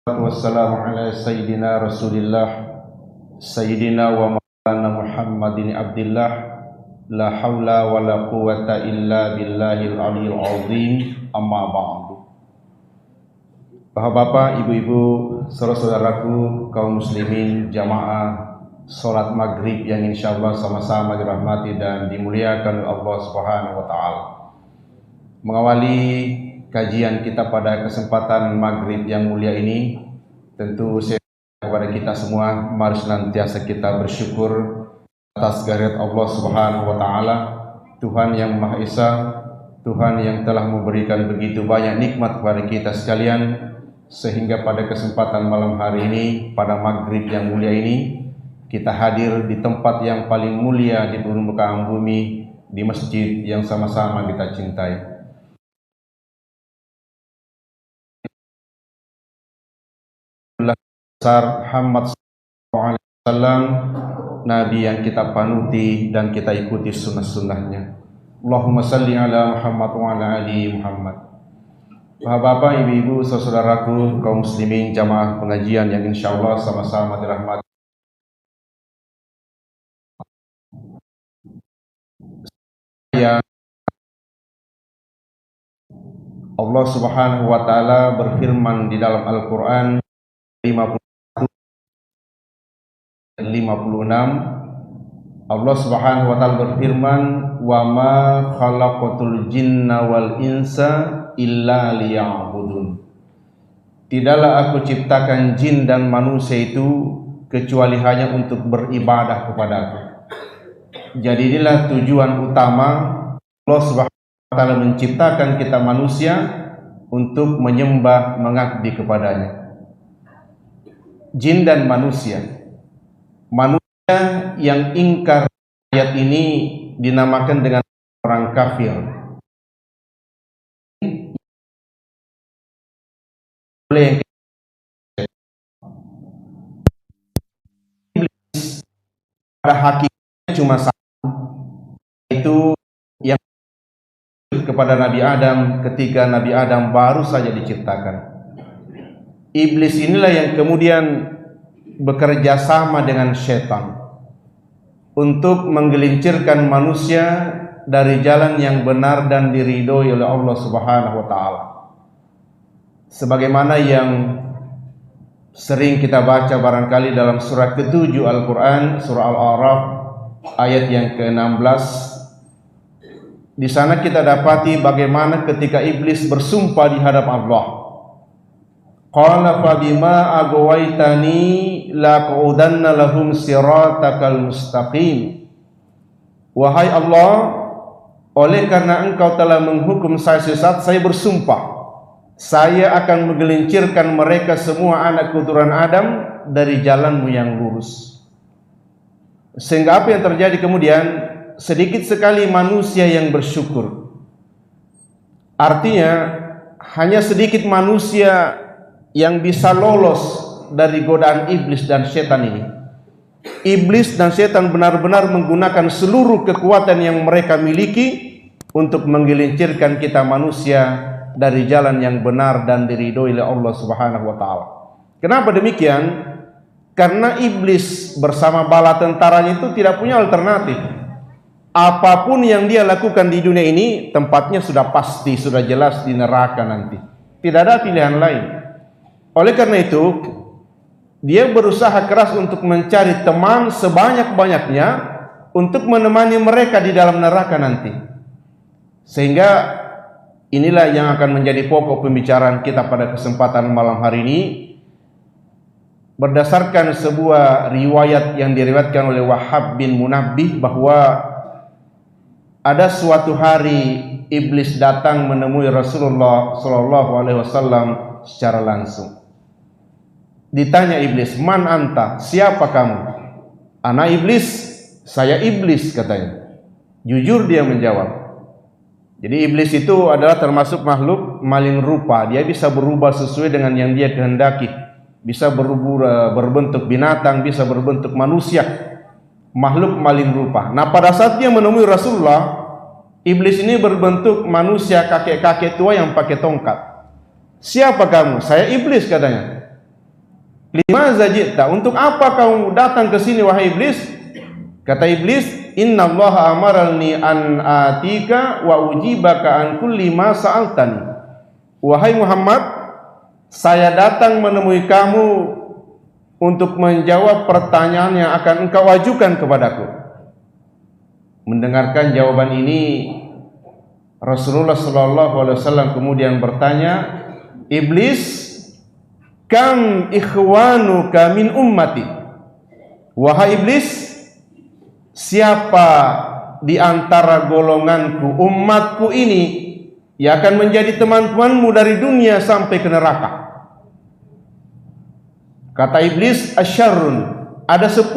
Wassalamu ala sayyidina Rasulillah sayyidina wa maulana Muhammadin Abdillah la haula wa la quwata illa billahil aliyil azim amma ba'du. Bapak-bapak, ibu-ibu, saudara-saudaraku kaum muslimin jamaah salat maghrib yang insyaallah sama-sama dirahmati dan dimuliakan oleh Allah Subhanahu wa taala. Mengawali kajian kita pada kesempatan maghrib yang mulia ini, tentu saya kepada kita semua, mari senantiasa kita bersyukur atas karunia Allah Subhanahu wa taala, Tuhan yang Maha Esa, Tuhan yang telah memberikan begitu banyak nikmat kepada kita sekalian, sehingga pada kesempatan malam hari ini, pada maghrib yang mulia ini, kita hadir di tempat yang paling mulia di permukaan bumi, di masjid yang sama-sama kita cintai. Muhammad SAW, Nabi yang kita panuti dan kita ikuti sunnah-sunnahnya. Allahumma salli ala Muhammad wa ala ali Muhammad. Bapak-bapak, ibu-ibu, saudaraku kaum muslimin jamaah pengajian yang insyaallah sama-sama dirahmati ya. Allah Subhanahu wa taala berfirman di dalam Al-Qur'an 56, Allah Subhanahu wa taala berfirman, wa ma khalaqatul jinna wal insa illa liya'budun. Tidaklah aku ciptakan jin dan manusia itu kecuali hanya untuk beribadah kepadaku. Jadi inilah tujuan utama Allah Subhanahu wa taala menciptakan kita manusia, untuk menyembah, mengabdi kepadanya. Jin dan manusia. Manusia yang ingkar ayat ini dinamakan dengan orang kafir. Iblis pada hakikatnya cuma satu, itu yang kepada Nabi Adam ketika Nabi Adam baru saja diciptakan. Iblis inilah yang kemudian bekerja sama dengan setan untuk menggelincirkan manusia dari jalan yang benar dan diridhoi oleh Allah Subhanahu wa taala. Sebagaimana yang sering kita baca barangkali dalam surah ke-7 Al-Qur'an, surah Al-A'raf ayat yang ke-16. Di sana kita dapati bagaimana ketika iblis bersumpah di hadapan Allah. Qala fa bima aghwaytani laq'udanna lahum siratakal mustaqim. Wahai Allah, oleh karena engkau telah menghukum saya sesat, saya bersumpah, saya akan menggelincirkan mereka semua anak keturunan Adam dari jalanmu yang lurus. Sehingga apa yang terjadi kemudian? Sedikit sekali manusia yang bersyukur. Artinya hanya sedikit manusia yang bisa lolos dari godaan iblis dan setan ini. Iblis dan setan benar-benar menggunakan seluruh kekuatan yang mereka miliki untuk menggelincirkan kita manusia dari jalan yang benar dan diridhoi oleh Allah Subhanahu wa taala. Kenapa demikian? Karena iblis bersama bala tentaranya itu tidak punya alternatif. Apapun yang dia lakukan di dunia ini, tempatnya sudah pasti, sudah jelas di neraka nanti. Tidak ada pilihan lain. Oleh karena itu, dia berusaha keras untuk mencari teman sebanyak-banyaknya untuk menemani mereka di dalam neraka nanti. Sehingga inilah yang akan menjadi pokok pembicaraan kita pada kesempatan malam hari ini. Berdasarkan sebuah riwayat yang diriwayatkan oleh Wahab bin Munabbih, bahwa ada suatu hari iblis datang menemui Rasulullah SAW secara langsung. Ditanya iblis, "Man anta?" Siapa kamu? "Ana iblis." Saya iblis, katanya. Jujur dia menjawab. Jadi iblis itu adalah termasuk makhluk maling rupa. Dia bisa berubah sesuai dengan yang dia kehendaki. Bisa berbentuk binatang, bisa berbentuk manusia. Makhluk maling rupa. Nah, pada saat dia menemui Rasulullah, iblis ini berbentuk manusia kakek-kakek tua yang pakai tongkat. "Siapa kamu?" "Saya iblis," katanya. Limaza ji'ta? Untuk apa kau datang ke sini wahai iblis? Kata iblis, innallaha amarani an atika wa ujibaka an kulli ma sa'altani. Wahai Muhammad, saya datang menemui kamu untuk menjawab pertanyaan yang akan engkau ajukan kepadaku. Mendengarkan jawaban ini, Rasulullah SAW kemudian bertanya, iblis, kam ikhwanuka min ummati? Wahai iblis, siapa di antara golonganku, umatku ini yang akan menjadi teman-temanmu dari dunia sampai ke neraka? Kata iblis, asyarrun, ada 10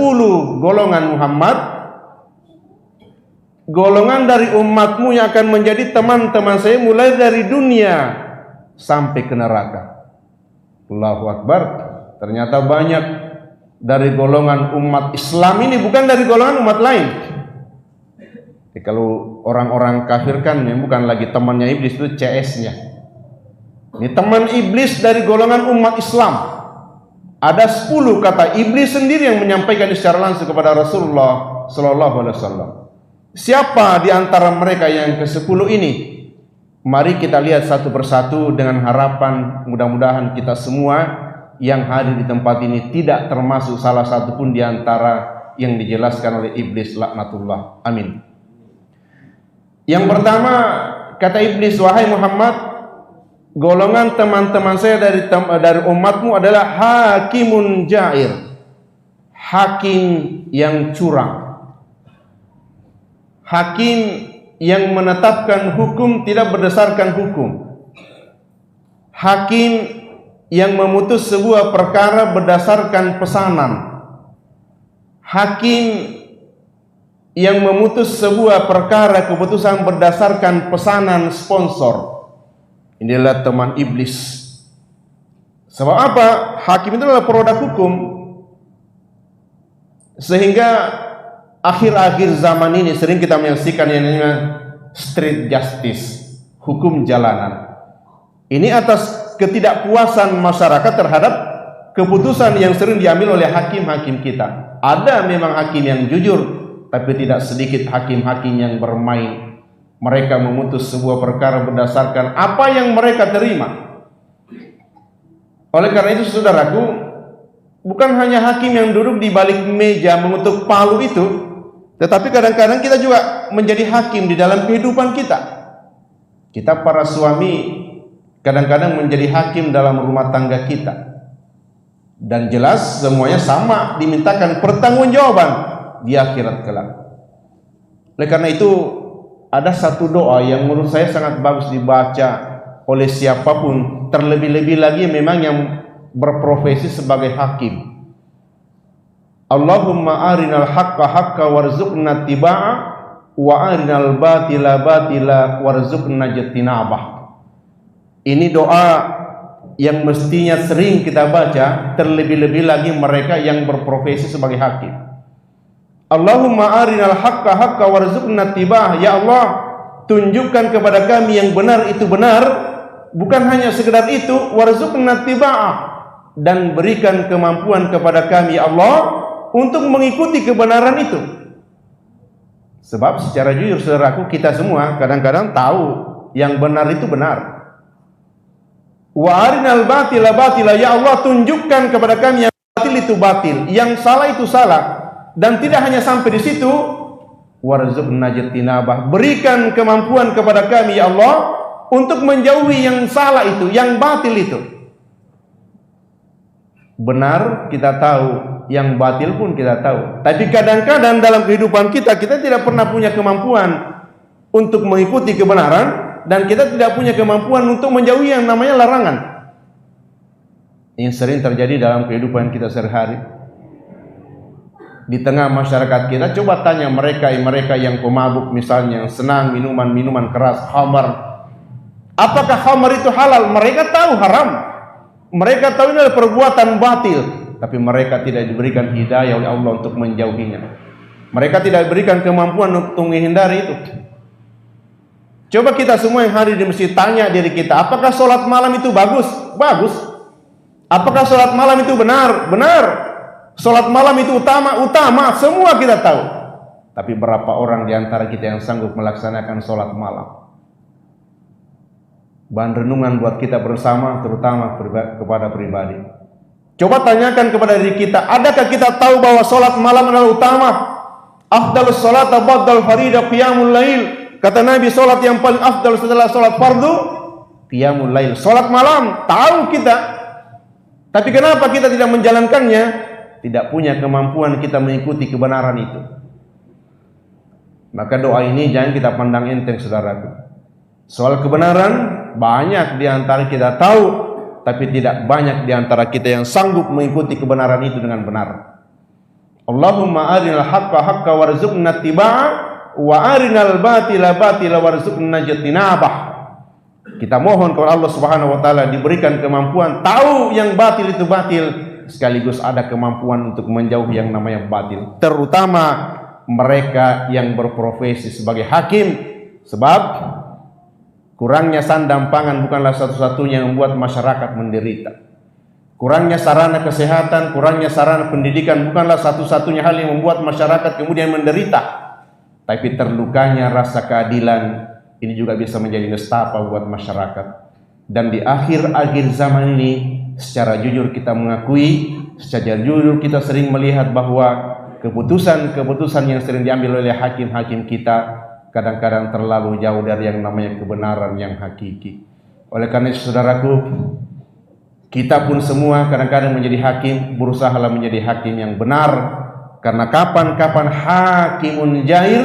golongan Muhammad, golongan dari umatmu yang akan menjadi teman-teman saya mulai dari dunia sampai ke neraka. Allahu Akbar. Ternyata banyak dari golongan umat Islam ini bukan dari golongan umat lain. Jadi kalau orang-orang kafir kan bukan lagi temannya iblis, itu CS-nya. Ini teman iblis dari golongan umat Islam. Ada 10, kata iblis sendiri yang menyampaikan secara langsung kepada Rasulullah sallallahu alaihi wasallam. Siapa di antara mereka yang ke-10 ini? Mari kita lihat satu persatu dengan harapan mudah-mudahan kita semua yang hadir di tempat ini tidak termasuk salah satu pun di antara yang dijelaskan oleh iblis laknatullah. Amin. Yang pertama, kata iblis, wahai Muhammad, golongan teman-teman saya dari umatmu adalah hakimun jair, hakim yang curang, hakim yang menetapkan hukum tidak berdasarkan hukum, hakim yang memutus sebuah perkara berdasarkan pesanan, hakim yang memutus sebuah perkara keputusan berdasarkan pesanan sponsor. Inilah teman iblis. Sebab apa? Hakim itu adalah produk hukum. Sehingga akhir-akhir zaman ini sering kita menyaksikan yang namanya street justice, hukum jalanan. Ini atas ketidakpuasan masyarakat terhadap keputusan yang sering diambil oleh hakim-hakim kita. Ada memang hakim yang jujur, tapi tidak sedikit hakim-hakim yang bermain. Mereka memutus sebuah perkara berdasarkan apa yang mereka terima. Oleh karena itu saudaraku, bukan hanya hakim yang duduk di balik meja mengutuk palu itu, tetapi kadang-kadang kita juga menjadi hakim di dalam kehidupan kita. Kita para suami kadang-kadang menjadi hakim dalam rumah tangga kita. Dan jelas semuanya sama dimintakan pertanggungjawaban di akhirat kelak. Oleh karena itu ada satu doa yang menurut saya sangat bagus dibaca oleh siapapun, terlebih-lebih lagi memang yang berprofesi sebagai hakim. Allahumma arinal haqqa haqqa warzuqna tiba'a wa arinal batila batila warzuqna jatinabah. Ini doa yang mestinya sering kita baca, terlebih-lebih lagi mereka yang berprofesi sebagai hakim. Allahumma arinal haqqa haqqa warzuqna tiba'ah. Ya Allah, tunjukkan kepada kami yang benar itu benar, bukan hanya sekedar itu, warzuqna tiba'ah, dan berikan kemampuan kepada kami ya Allah untuk mengikuti kebenaran itu. Sebab secara jujur saudaraku, kita semua kadang-kadang tahu yang benar itu benar. Wa arinal batila batila, ya Allah tunjukkan kepada kami yang batil itu batil, yang salah itu salah. Dan tidak hanya sampai di situ, warzuqna jatinabah, berikan kemampuan kepada kami ya Allah untuk menjauhi yang salah itu, yang batil itu. Benar kita tahu, yang batil pun kita tahu. Tapi kadang-kadang dalam kehidupan kita tidak pernah punya kemampuan untuk mengikuti kebenaran, dan kita tidak punya kemampuan untuk menjauhi yang namanya larangan. Ini sering terjadi dalam kehidupan kita sehari-hari. Di tengah masyarakat kita, coba tanya mereka yang pemabuk misalnya, yang senang minuman keras, khamar. Apakah khamar itu halal? Mereka tahu haram. Mereka tahu ini adalah perbuatan batil, tapi mereka tidak diberikan hidayah oleh Allah untuk menjauhinya. Mereka tidak diberikan kemampuan untuk menghindari itu. Coba kita semua yang hadir di masjid tanya diri kita, apakah sholat malam itu bagus? Bagus. Apakah sholat malam itu benar? Benar. Sholat malam itu utama, semua kita tahu. Tapi berapa orang di antara kita yang sanggup melaksanakan sholat malam? Bahan renungan buat kita bersama, terutama kepada pribadi. Coba tanyakan kepada diri kita, adakah kita tahu bahwa sholat malam adalah utama? Afdalus sholat ba'dal faridah qiyamul lail. Kata Nabi, sholat yang paling afdal setelah sholat fardu qiyamul lail. Sholat malam, tahu kita. Tapi kenapa kita tidak menjalankannya? Tidak punya kemampuan kita mengikuti kebenaran itu. Maka doa ini jangan kita pandang enteng, saudaraku. Soal kebenaran banyak di antara kita tahu, tapi tidak banyak di antara kita yang sanggup mengikuti kebenaran itu dengan benar. Allahumma arinal haqqa haqqa warzuqna ittiba'a wa arinal batila batila warzuqna ijtinabah. Kita mohon kepada Allah Subhanahu wa taala diberikan kemampuan tahu yang batil itu batil, sekaligus ada kemampuan untuk menjauhi yang namanya batil, terutama mereka yang berprofesi sebagai hakim, sebab kurangnya sandang pangan bukanlah satu-satunya yang membuat masyarakat menderita. Kurangnya sarana kesehatan, kurangnya sarana pendidikan bukanlah satu-satunya hal yang membuat masyarakat kemudian menderita. Tapi terlukanya rasa keadilan ini juga bisa menjadi nestapa buat masyarakat. Dan di akhir-akhir zaman ini, secara jujur kita mengakui, secara jujur kita sering melihat bahwa keputusan-keputusan yang sering diambil oleh hakim-hakim kita kadang-kadang terlalu jauh dari yang namanya kebenaran yang hakiki. Oleh karena itu, saudaraku, kita pun semua kadang-kadang menjadi hakim, berusahalah menjadi hakim yang benar. Karena kapan-kapan hakimun jahil,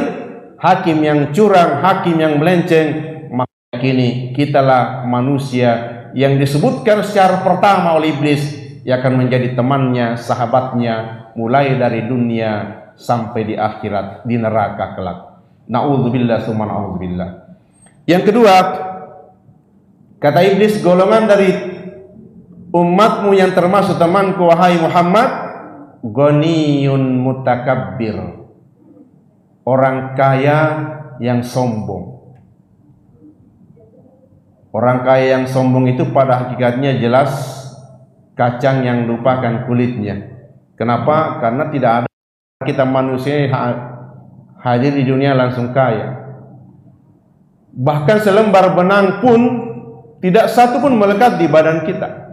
hakim yang curang, hakim yang melenceng, maka kini kitalah manusia yang disebutkan secara pertama oleh iblis yang akan menjadi temannya, sahabatnya, mulai dari dunia sampai di akhirat, di neraka kelak. Na'udzubillah summa na'udzubillah. Yang kedua, kata iblis, golongan dari umatmu yang termasuk temanku wahai Muhammad, ghaniyun mutakabbir, orang kaya yang sombong. Orang kaya yang sombong itu pada hakikatnya jelas kacang yang lupakan kulitnya. Kenapa? Karena tidak ada kita manusia hadir di dunia langsung kaya. Bahkan selembar benang pun tidak satu pun melekat di badan kita.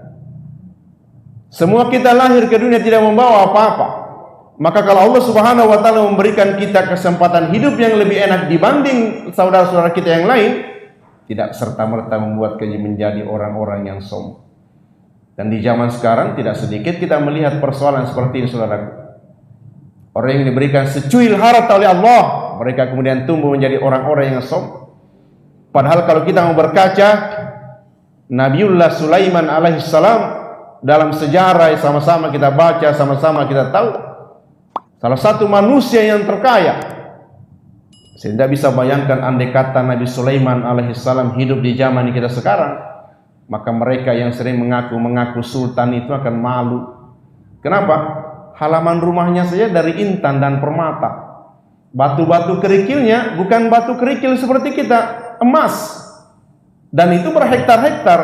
Semua kita lahir ke dunia tidak membawa apa-apa. Maka kalau Allah Subhanahu wa taala memberikan kita kesempatan hidup yang lebih enak dibanding saudara-saudara kita yang lain, tidak serta-merta membuat kita menjadi orang-orang yang sombong. Dan di zaman sekarang tidak sedikit kita melihat persoalan seperti ini, saudara. Orang yang diberikan secuil harta oleh Allah, mereka kemudian tumbuh menjadi orang-orang yang sombong. Padahal kalau kita mau berkaca, Nabiullah Sulaiman alaihissalam dalam sejarah sama-sama kita baca, sama-sama kita tahu, salah satu manusia yang terkaya. Saya tidak bisa bayangkan andai kata Nabi Sulaiman alaihissalam hidup di zaman kita sekarang, maka mereka yang sering mengaku sultan itu akan malu. Kenapa? Halaman rumahnya saja dari intan dan permata. Batu-batu kerikilnya bukan batu kerikil seperti kita, emas. Dan itu berhektar-hektar.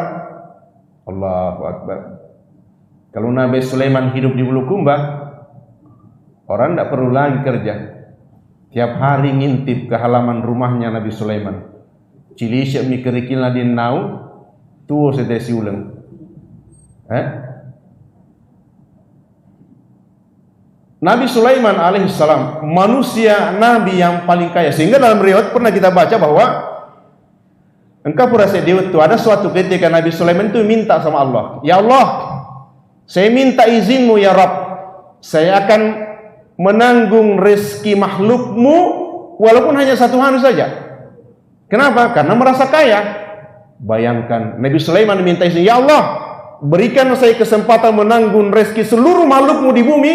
Allahu Akbar. Kalau Nabi Sulaiman hidup di Bulukumba, orang tidak perlu lagi kerja. Tiap hari ngintip ke halaman rumahnya Nabi Sulaiman. Cilisya mi kerikilna di nau, tuo setesi ulang. Nabi Sulaiman alaihissalam manusia nabi yang paling kaya, sehingga dalam riwayat pernah kita baca bahwa engkau purase dewa itu ada suatu ketika Nabi Sulaiman itu minta sama Allah, ya Allah, saya minta izinmu ya Rabb, saya akan menanggung rezeki makhlukmu walaupun hanya satu hari saja. Kenapa? Karena merasa kaya. Bayangkan Nabi Sulaiman minta izin, ya Allah, berikan saya kesempatan menanggung rezeki seluruh makhlukmu di bumi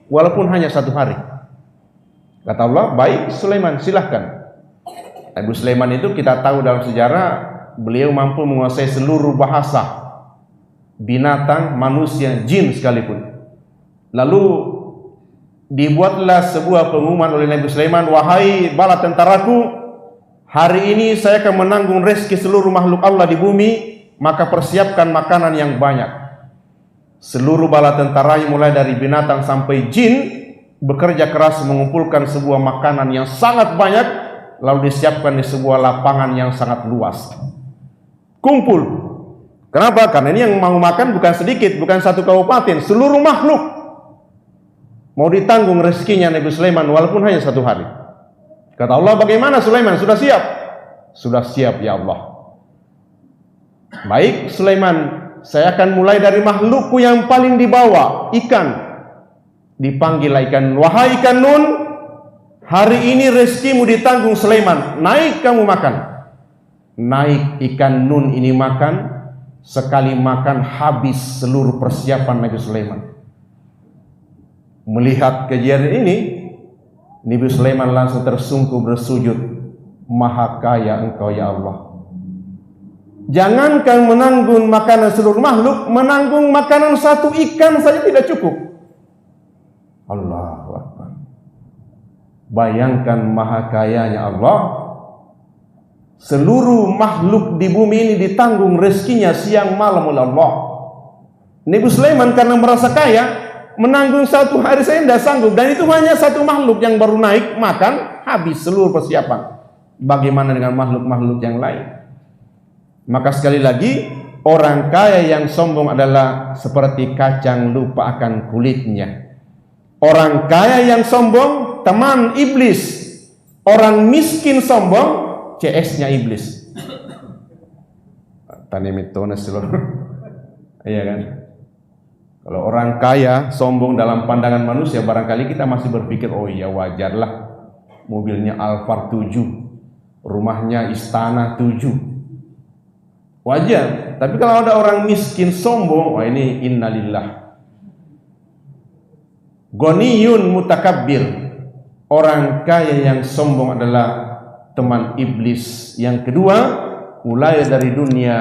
walaupun hanya satu hari. Kata Allah, baik Sulaiman, silahkan. Nabi Sulaiman itu kita tahu dalam sejarah beliau mampu menguasai seluruh bahasa binatang, manusia, jin sekalipun. Lalu dibuatlah sebuah pengumuman oleh Nabi Sulaiman, wahai bala tentaraku, hari ini saya akan menanggung rezeki seluruh makhluk Allah di bumi, maka persiapkan makanan yang banyak. Seluruh bala tentaranya mulai dari binatang sampai jin bekerja keras mengumpulkan sebuah makanan yang sangat banyak, lalu disiapkan di sebuah lapangan yang sangat luas. Kumpul. Kenapa? Karena ini yang mau makan bukan sedikit, bukan satu kabupaten, seluruh makhluk. Mau ditanggung rezekinya Nabi Sulaiman walaupun hanya 1 hari. Kata Allah, bagaimana Sulaiman? Sudah siap? Sudah siap ya Allah. Baik Sulaiman, saya akan mulai dari makhlukku yang paling di bawah, ikan. Dipanggil ikan, wahai ikan Nun, hari ini rezekimu ditanggung Sulaiman, naik kamu makan. Naik ikan Nun ini makan, sekali makan habis seluruh persiapan Nabi Sulaiman. Melihat kejadian ini, Nabi Sulaiman langsung tersungkur bersujud, Maha kaya Engkau ya Allah. Jangankan menanggung makanan seluruh makhluk, menanggung makanan satu ikan saja tidak cukup. Allahu Akbar. Bayangkan maha kayanya Allah. Seluruh makhluk di bumi ini ditanggung rezekinya siang malam oleh Allah. Nabi Sulaiman karena merasa kaya, menanggung 1 hari saya tidak sanggup. Dan itu hanya satu makhluk yang baru naik makan, habis seluruh persiapan. Bagaimana dengan makhluk-makhluk yang lain? Maka sekali lagi, orang kaya yang sombong adalah seperti kacang lupa akan kulitnya. Orang kaya yang sombong, teman iblis. Orang miskin sombong, CS-nya iblis. Tani mitone seluruh. Iya kan? Kalau orang kaya sombong dalam pandangan manusia, barangkali kita masih berpikir, oh iya wajarlah. Mobilnya Alphard 7, rumahnya Istana 7. Wajar. Tapi kalau ada orang miskin sombong, wah ini innalillah. Ghaniyun mutakabbir. Orang kaya yang sombong adalah teman iblis. Yang kedua, mulai dari dunia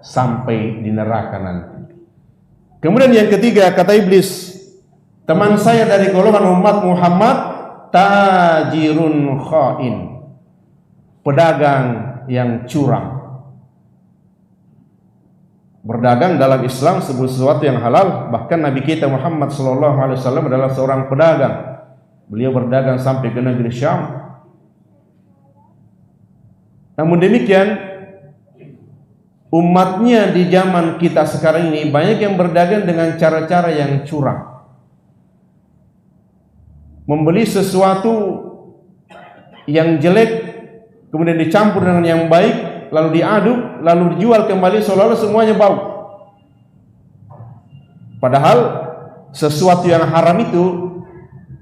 sampai di neraka nanti. Kemudian yang ketiga, kata iblis, teman saya dari golongan umat Muhammad, tajirun khain. Pedagang yang curang. Berdagang dalam Islam sesuatu yang halal. Bahkan Nabi kita Muhammad SAW adalah seorang pedagang. Beliau berdagang sampai ke negeri Syam. Namun demikian, umatnya di zaman kita sekarang ini banyak yang berdagang dengan cara-cara yang curang. Membeli sesuatu yang jelek kemudian dicampur dengan yang baik, lalu diaduk, lalu dijual kembali seolah-olah semuanya bau. Padahal sesuatu yang haram itu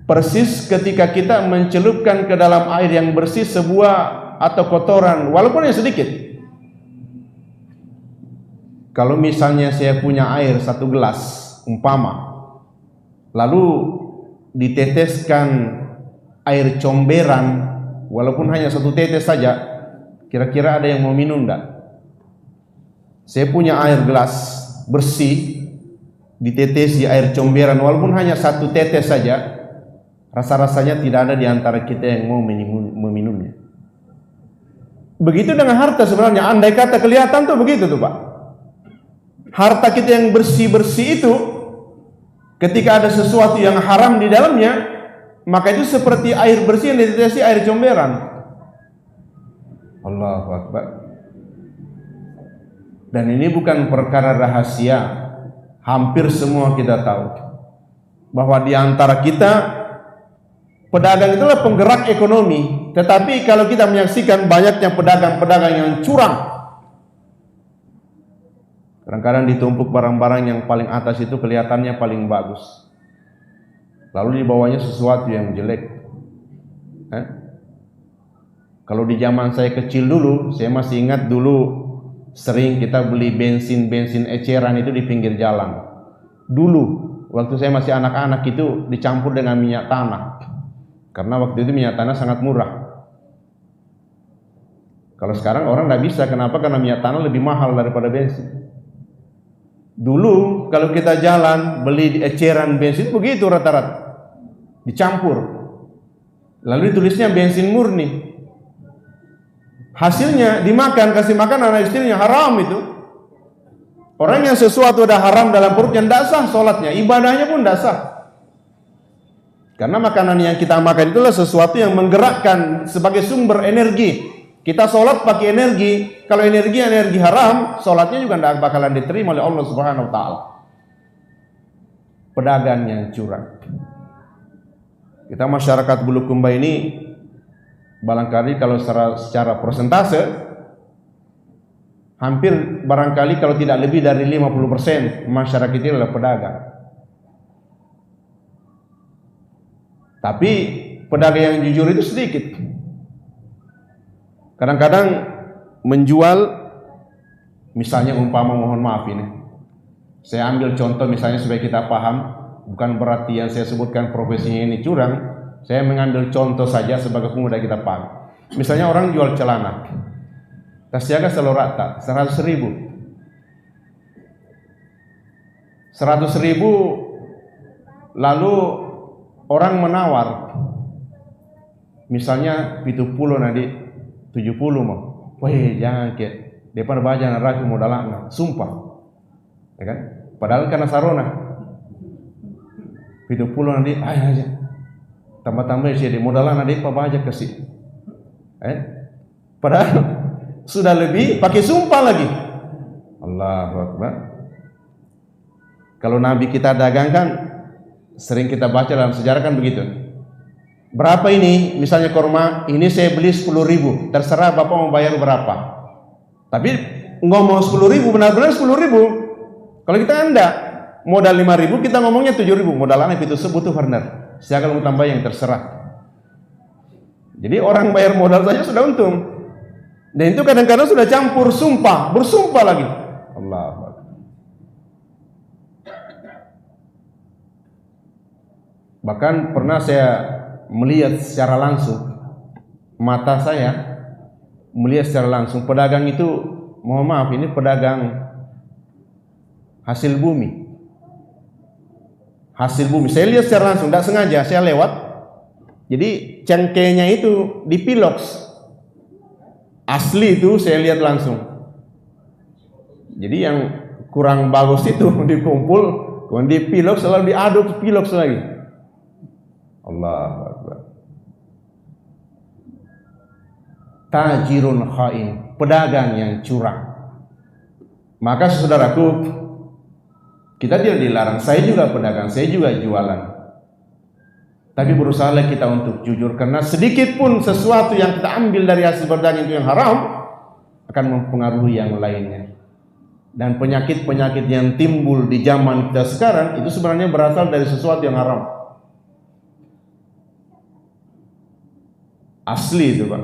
persis ketika kita mencelupkan ke dalam air yang bersih sebuah atau kotoran, walaupun yang sedikit. Kalau misalnya saya punya air 1 gelas, umpama, lalu diteteskan air comberan, walaupun hanya 1 tetes saja, kira-kira ada yang mau minum enggak? Saya punya air gelas bersih, ditetesi air comberan, walaupun hanya 1 tetes saja, rasa-rasanya tidak ada di antara kita yang mau meminumnya. Begitu dengan harta sebenarnya, andai kata kelihatan tuh begitu tuh Pak. Harta kita yang bersih-bersih itu, ketika ada sesuatu yang haram di dalamnya, maka itu seperti air bersih yang ditetesi air comberan. Allahu Akbar. Dan ini bukan perkara rahasia. Hampir semua kita tahu bahwa di antara kita pedagang itulah penggerak ekonomi. Tetapi kalau kita menyaksikan banyaknya pedagang-pedagang yang curang, kadang-kadang ditumpuk barang-barang yang paling atas itu kelihatannya paling bagus, lalu di bawahnya sesuatu yang jelek. Kalau di zaman saya kecil dulu, saya masih ingat dulu sering kita beli bensin eceran itu di pinggir jalan. Dulu waktu saya masih anak-anak itu dicampur dengan minyak tanah. Karena waktu itu minyak tanah sangat murah. Kalau sekarang orang nggak bisa, kenapa? Karena minyak tanah lebih mahal daripada bensin. Dulu kalau kita jalan beli eceran bensin begitu rata-rata, dicampur. Lalu ditulisnya bensin murni. Hasilnya dimakan, kasih makan anak istrinya, haram itu. Orang yang sesuatu ada haram dalam perutnya tidak sah sholatnya, ibadahnya pun tidak sah. Karena makanan yang kita makan itulah sesuatu yang menggerakkan sebagai sumber energi. Kita sholat pakai energi. Kalau energi haram, sholatnya juga tidak bakalan diterima oleh Allah Subhanahu Wa Taala. Pedagang yang curang. Kita masyarakat Bulukumba ini barangkali kalau secara persentase hampir barangkali kalau tidak lebih dari 50% masyarakat itu adalah pedagang. Tapi pedagang yang jujur itu sedikit. Kadang-kadang menjual, misalnya umpama, mohon maaf ini, saya ambil contoh misalnya supaya kita paham, bukan berarti yang saya sebutkan profesinya ini curang, saya mengambil contoh saja sebagai pemuda kita paham. Misalnya orang jual celana, tas jaga selalu rata, 100.000. 100.000 lalu orang menawar, misalnya 70 nanti 70 mau, weh jangan ke depan baja naraku modalana, sumpah, ya kan? Padahal karena sarona 70 nanti, aja tambah-tambah sih di modalana nanti apa baja kasih, padahal sudah lebih pakai sumpah lagi. Allahu Akbar. Kalau Nabi kita dagangkan, sering kita baca dalam sejarah kan begitu. Berapa ini? Misalnya kurma, ini saya beli 10.000. Terserah Bapak mau bayar berapa. Tapi ngomong 10.000, benar-benar 10.000. Kalau kita enggak, modal 5.000, kita ngomongnya 7.000. Modalannya itu sebutu partner. Saya akan mau tambah yang terserah. Jadi orang bayar modal saja sudah untung. Dan itu kadang-kadang sudah campur sumpah, bersumpah lagi. Allah. Bahkan pernah saya melihat secara langsung, mata saya melihat secara langsung pedagang itu, mohon maaf ini pedagang hasil bumi. Hasil bumi, saya lihat secara langsung, tidak sengaja saya lewat. Jadi cengkehnya itu dipiloks, asli itu saya lihat langsung. Jadi yang kurang bagus itu dikumpul, kemudian dipiloks, selalu diaduk piloks lagi. Allahu Akbar. Tajirun khain, pedagang yang curang. Maka saudaraku, kita tidak dilarang, saya juga pedagang, saya juga jualan. Tapi berusahalah kita untuk jujur, karena sedikit pun sesuatu yang kita ambil dari hasil berdagang itu yang haram akan mempengaruhi yang lainnya. Dan penyakit-penyakit yang timbul di zaman kita sekarang itu sebenarnya berasal dari sesuatu yang haram. Asli itu Pak.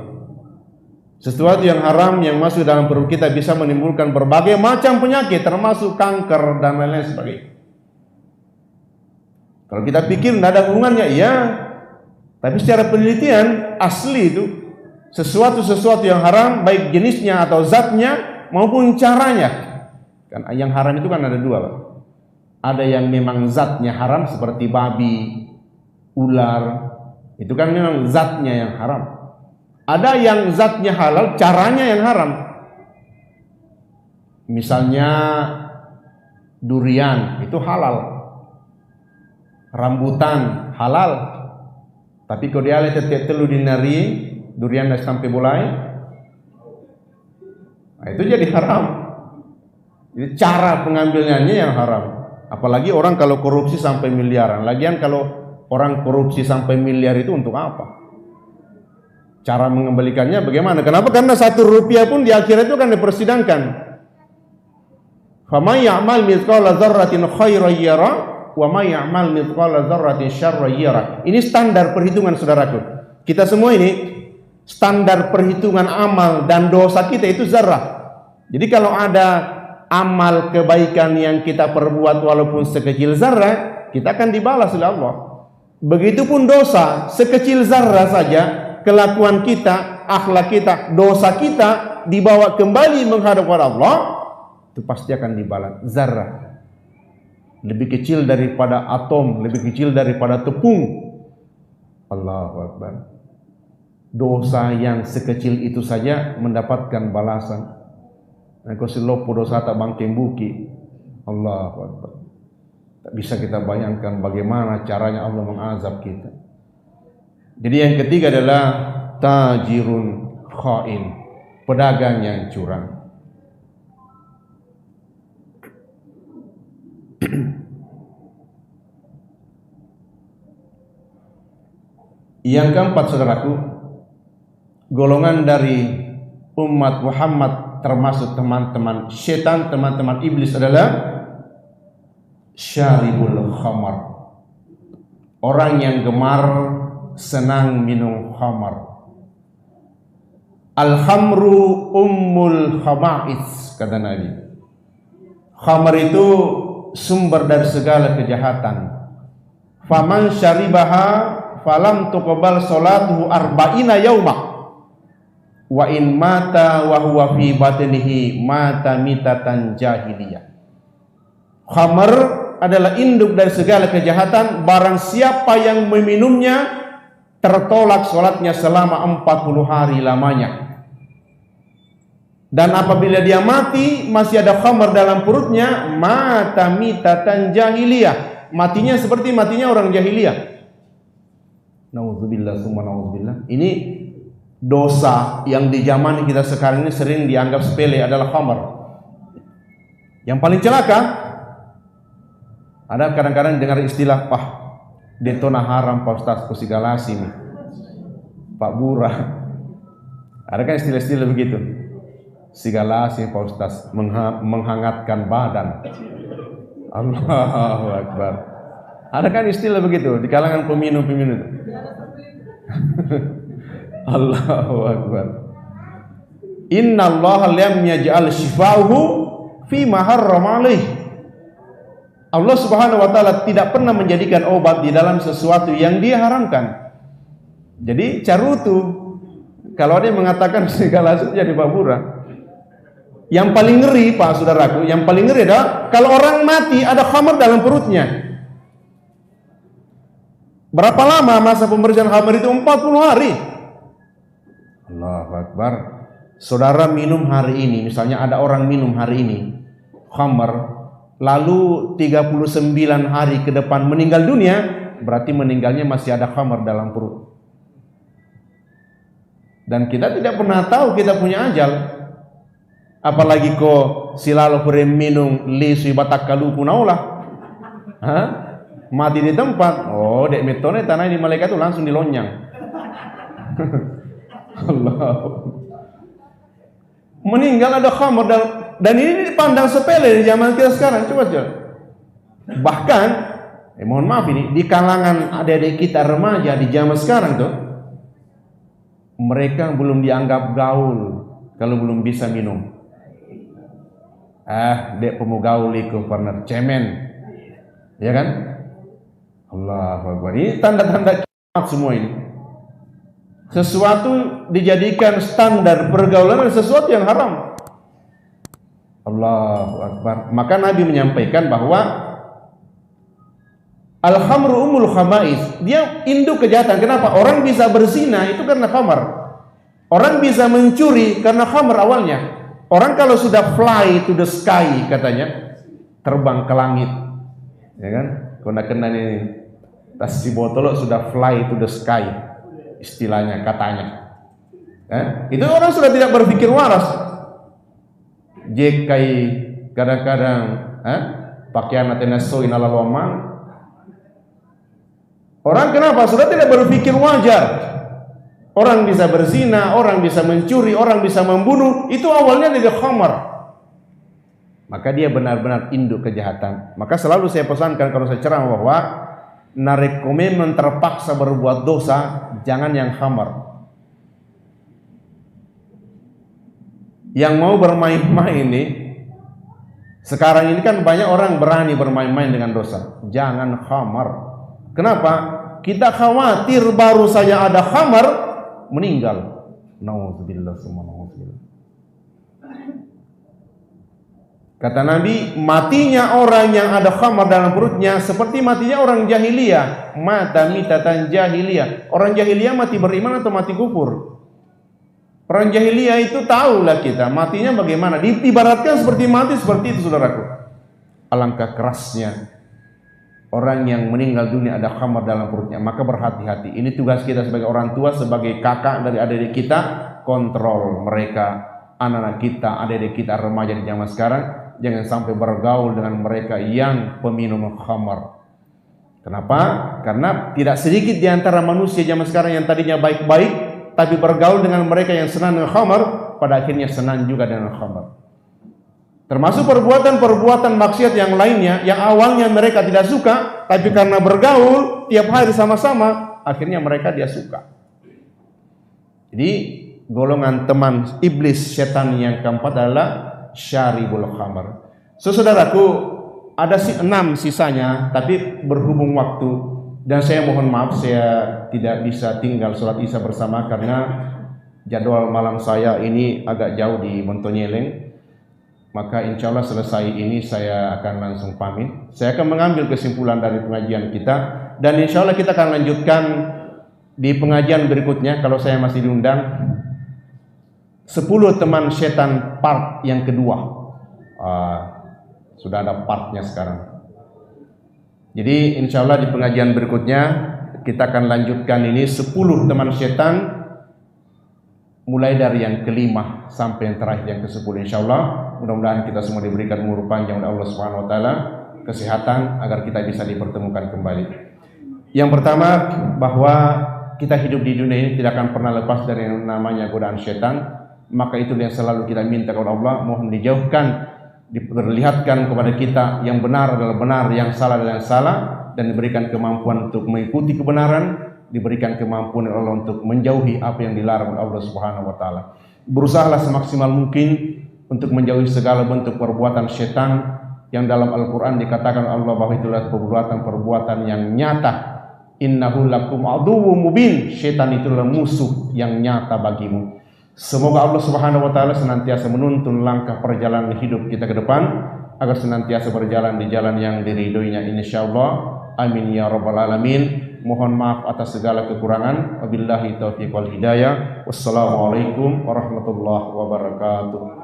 Sesuatu yang haram yang masuk dalam perut kita bisa menimbulkan berbagai macam penyakit, termasuk kanker dan lain-lain sebagainya. Kalau kita pikir tidak ada hubungannya, iya. Tapi secara penelitian asli itu sesuatu yang haram, baik jenisnya atau zatnya maupun caranya. Kan yang haram itu kan ada dua Pak. Ada yang memang zatnya haram seperti babi, ular, itu kan memang zatnya yang haram. Ada yang zatnya halal, caranya yang haram. Misalnya durian itu halal, rambutan halal, tapi kalau dia tetap telu dinari durian dah sampai bolai, nah, itu jadi haram. Jadi cara pengambilannya yang haram. Apalagi orang kalau korupsi sampai miliaran. Lagian kalau orang korupsi sampai miliar itu untuk apa? Cara mengembalikannya bagaimana? Kenapa? Karena 1 rupiah pun di akhirat itu akan dipersidangkan. Faman ya'mal mithqala dzarratin khairan yara wa may ya'mal mithqala dzarratin syarran yara. Ini standar perhitungan saudaraku. Kita semua ini standar perhitungan amal dan dosa kita itu zarrah. Jadi kalau ada amal kebaikan yang kita perbuat walaupun sekecil zarrah, kita akan dibalas oleh Allah. Begitupun dosa, sekecil zarrah saja kelakuan kita, akhlak kita, dosa kita dibawa kembali menghadap kepada Allah, itu pasti akan dibalas. Zarrah lebih kecil daripada atom, lebih kecil daripada tepung. Allahu Akbar. Dosa yang sekecil itu saja mendapatkan balasan. Engkau silopo dosa tak bangkeng buki, Allahu Akbar. Tak bisa kita bayangkan bagaimana caranya Allah mengazab kita. Jadi yang ketiga adalah tajirun khain, pedagang yang curang. Yang keempat, saudaraku, golongan dari umat Muhammad termasuk teman-teman setan, teman-teman iblis adalah syaribul khamar, orang yang gemar senang minum khamar. Al-khamru ummul khaba'is, kata Nabi. Khamar itu sumber dari segala kejahatan. Faman syaribaha falam tuqbal salatuhu arba'ina yauma wa in mata wa huwa fi batnihi mata mitatan jahiliyah. Khamar adalah induk dari segala kejahatan. Barang siapa yang meminumnya tertolak salatnya selama 40 hari lamanya. Dan apabila dia mati masih ada khamar dalam perutnya, mata mitatan jahiliyah, matinya seperti matinya orang jahiliyah. Nauzubillah summa nauzubillah. Ini dosa yang di zaman kita sekarang ini sering dianggap sepele adalah khamar. Yang paling celaka, ada kadang-kadang dengar istilah Pak Detona haram Pak Ustaz Kusigalasi nih, Pak Burah. Ada kan istilah-istilah begitu. Sigalasi Pak Ustaz menghangatkan badan. Allahu Akbar. Ada kan istilah begitu di kalangan peminum-peminum itu. Allahu Akbar. Inna Allah lam yaj'al shifa'uhu fi ma harrama alaih. Allah Subhanahu wa taala tidak pernah menjadikan obat di dalam sesuatu yang Dia haramkan. Jadi carutu kalau dia mengatakan segala sesuatu jadi babura. Yang paling ngeri Pak Saudaraku, yang paling ngeri adalah kalau orang mati ada khamar dalam perutnya. Berapa lama masa pemberian khamar itu? 40 hari. Allahu Akbar. Saudara minum hari ini, misalnya ada orang minum hari ini khamar, lalu 39 hari ke depan meninggal dunia, berarti meninggalnya masih ada khamar dalam perut. Dan kita tidak pernah tahu kita punya ajal. Apalagi kok silalo pere minum li sui batak kalu punaulah. Hah? Mati di tempat. Oh, dek metone tanah di malaikat itu langsung dilonyang. Allah. Meninggal ada khamar dan ini dipandang sepele di zaman kita sekarang. Coba. Bahkan mohon maaf ini di kalangan adik-adik kita remaja di zaman sekarang tuh, mereka belum dianggap gaul kalau belum bisa minum. Dek pemugaul iku partner cemen. Ya kan? Allahu Akbar. Ini tanda-tanda kiamat semua ini. Sesuatu dijadikan standar pergaulan dan sesuatu yang haram. Allahu Akbar. Maka Nabi menyampaikan bahwa al-khamru umul khaba'is. Dia induk kejahatan. Kenapa? Orang bisa berzina itu karena khamar. Orang bisa mencuri karena khamar awalnya. Orang kalau sudah fly to the sky katanya, terbang ke langit, ya kan? Kena ini tas si botol sudah fly to the sky, istilahnya katanya. Itu orang sudah tidak berpikir waras. Jekai kadang-kadang, pakaian atena soin ala lomang. Orang kenapa? Sudah tidak berpikir wajar. Orang bisa berzina, orang bisa mencuri, orang bisa membunuh. Itu awalnya dari khamar. Maka dia benar-benar induk kejahatan. Maka selalu saya pesankan kalau saya ceramah bahwa narekomen terpaksa berbuat dosa, jangan yang khamar. Yang mau bermain-main ini, sekarang ini kan banyak orang berani bermain-main dengan dosa. Jangan khamar. Kenapa? Kita khawatir baru saja ada khamar meninggal. Nauzubillah summa nauzubillah. Kata Nabi, matinya orang yang ada khamar dalam perutnya seperti matinya orang jahiliyah. Mata mitatan jahiliyah. Orang jahiliyah mati beriman atau mati kufur? Orang jahiliyah itu tahulah kita matinya bagaimana. Diibaratkan seperti mati seperti itu, saudaraku. alangkah kerasnya orang yang meninggal dunia ada khamar dalam perutnya. Maka berhati-hati. Ini tugas kita sebagai orang tua, sebagai kakak dari adik-adik kita, kontrol mereka, anak-anak kita, adik-adik kita remaja di zaman sekarang. Jangan sampai bergaul dengan mereka yang peminum khamar. Kenapa? Karena tidak sedikit di antara manusia zaman sekarang yang tadinya baik-baik, tapi bergaul dengan mereka yang senang dengan khamar, pada akhirnya senang juga dengan khamar. Termasuk perbuatan-perbuatan maksiat yang lainnya, yang awalnya mereka tidak suka, tapi karena bergaul tiap hari sama-sama, akhirnya mereka dia suka. Jadi golongan teman iblis setan yang keempat adalah syaribul khamar. Saudaraku, ada 6 sisanya, tapi berhubung waktu dan saya mohon maaf saya tidak bisa tinggal sholat isya bersama karena jadwal malam saya ini agak jauh di Montonyeleng. Maka insya Allah selesai ini saya akan langsung pamit. Saya akan mengambil kesimpulan dari pengajian kita dan insya Allah kita akan lanjutkan di pengajian berikutnya kalau saya masih diundang. 10 teman setan part yang kedua. Sudah ada partnya sekarang. Jadi insya Allah di pengajian berikutnya kita akan lanjutkan ini 10 teman setan, mulai dari yang kelima sampai yang terakhir yang ke-10 insya Allah. Mudah-mudahan kita semua diberikan umur panjang oleh Allah Subhanahu Wa Taala, kesehatan agar kita bisa dipertemukan kembali. Yang pertama, bahwa kita hidup di dunia ini tidak akan pernah lepas dari yang namanya godaan setan. Maka itu yang selalu kita minta kepada Allah, mohon dijauhkan, diperlihatkan kepada kita yang benar adalah benar, yang salah adalah yang salah, dan diberikan kemampuan untuk mengikuti kebenaran, diberikan kemampuan oleh Allah untuk menjauhi apa yang dilarang oleh Allah Subhanahu Wa Taala. Berusahalah semaksimal mungkin untuk menjauhi segala bentuk perbuatan setan yang dalam Al-Quran dikatakan Allah bahwa itulah perbuatan-perbuatan yang nyata. Innahu lakum aduwwum mubin. Setan itulah musuh yang nyata bagimu. Semoga Allah Subhanahu Wa Taala senantiasa menuntun langkah perjalanan hidup kita ke depan agar senantiasa berjalan di jalan yang diridhoinya insyaallah. Amin ya rabbal alamin. Mohon maaf atas segala kekurangan. Wabillahi taufiq wal hidayah. Wassalamualaikum warahmatullahi wabarakatuh.